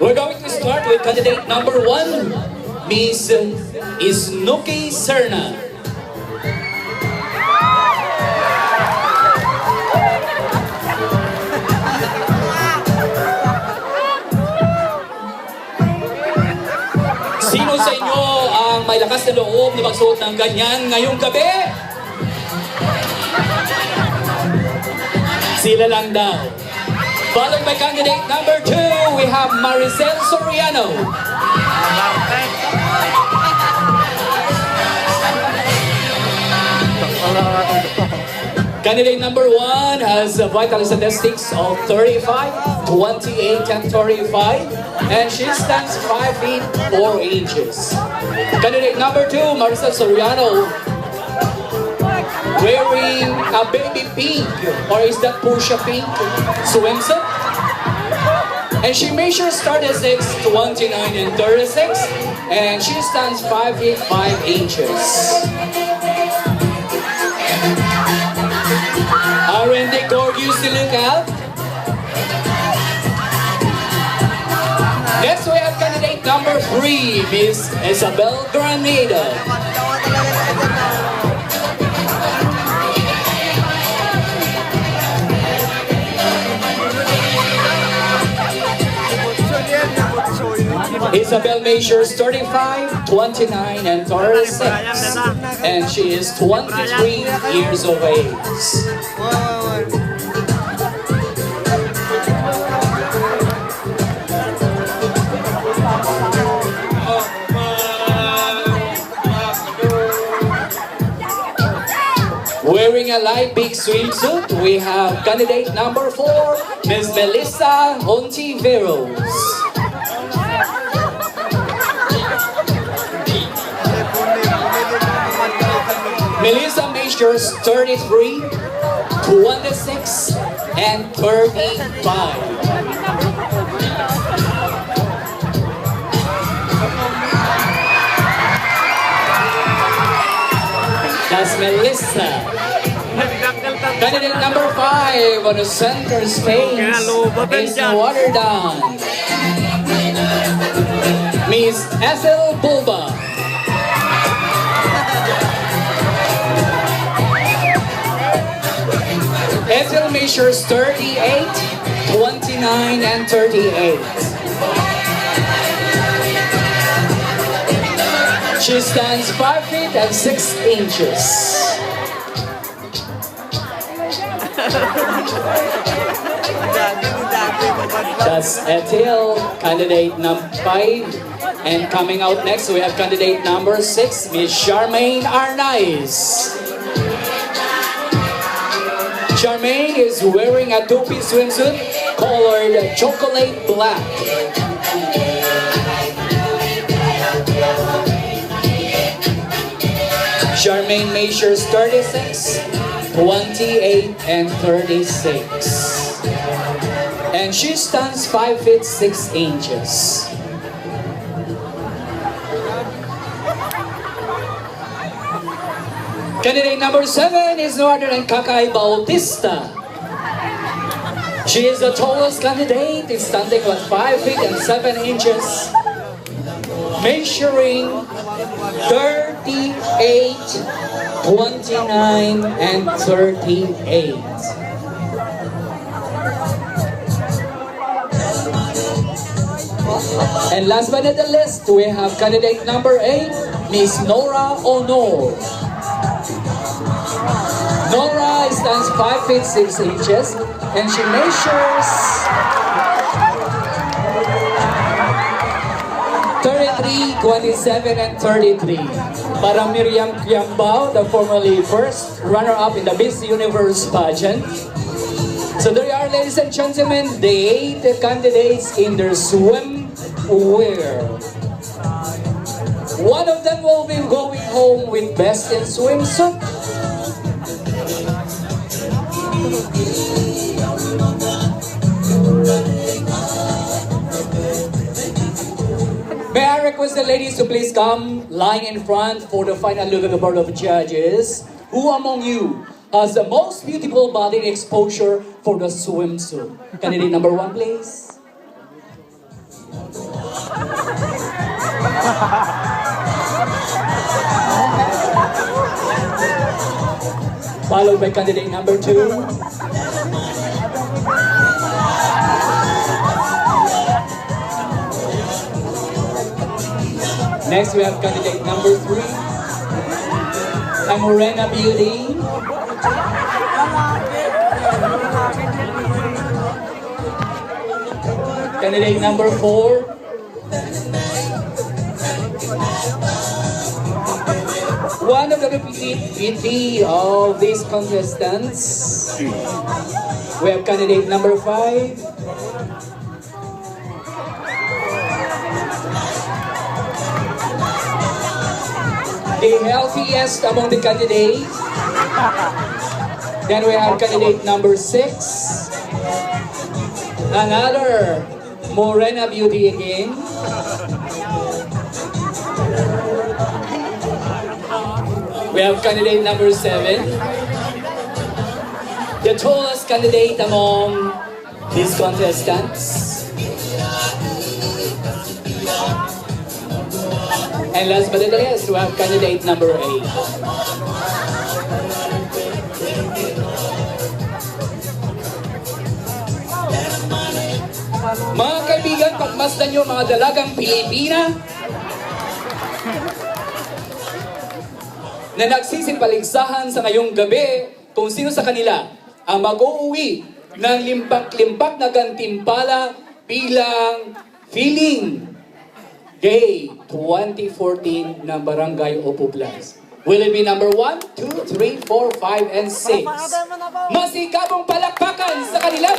We're going to start with candidate number 1, Miss Isnuki Serna. Sino sa inyo ang may lakas na loob na magsuot ng ganyan ngayong gabi? Sila lang daw. Followed by candidate number 2, we have Maricel Soriano. Candidate number 1 has vital statistics of 35, 28, and 35, and she stands 5 feet 4 inches. Candidate number 2, Maricel Soriano, wearing a baby pink, or is that Pusha pink, swimsuit. And she measures 36, 29, and 36, and she stands 5 feet 5 inches. Aren't they gorgeous to look at? Next we have candidate number 3, Miss Isabel Granada. Isabel measures 35, 29, and 36, and she is 23 years of age. Wearing a light pink swimsuit, we have candidate number 4, Ms. Melissa Hontiveros. Melissa measures 33, 26, and 35. That's Melissa. Candidate number 5 on the center stage is Waterdown. Miss Ethel Bulba. Ethel measures 38, 29, and 38. She stands 5 feet and 6 inches. That's Ethel, candidate number 5. And coming out next, we have candidate number 6, Miss Charmaine Arnaiz. Charmaine is wearing a two-piece swimsuit colored chocolate black. Charmaine measures 36, 28, and 36. And she stands 5 feet 6 inches. Candidate number 7 is no other than Kakay Bautista. She is the tallest candidate, is standing at 5 feet and 7 inches, measuring 38, 29, and 38. And last but not the least, we have candidate number 8, Miss Nora Honor. Nora stands 5 feet 6 inches and she measures 33, 27, and 33. Para Miriam Kiambao, the formerly first runner-up in the Miss Universe pageant. So there you are, ladies and gentlemen, the 8 candidates in their swimwear. One of them will be going home with best in swimsuit. May I request the ladies to please come lying in front for the final look at the board of judges. Who among you has the most beautiful body exposure for the swimsuit? Candidate number 1, please. Followed by candidate number 2. Next, we have candidate number 3. Morena Beauty. Candidate number 4. One of the beauty of these contestants. We have candidate number 5. The healthiest among the candidates. Then we have candidate number 6. Another Morena Beauty again. We have candidate number 7. The tallest candidate among these contestants. And last but not least, we have candidate number 8. Mga kaibigan, pagmasdan nyo mga dalagang Pilipina na nagsisipaligsahan sa ngayong gabi kung sino sa kanila ang mag-uuwi ng limpak-limpak na gantimpala bilang feeling Day 2014 ng Barangay Opo Plus. Will it be number 1, 2, 3, 4, 5, and 6? Masikapong palakpakan sa kanila!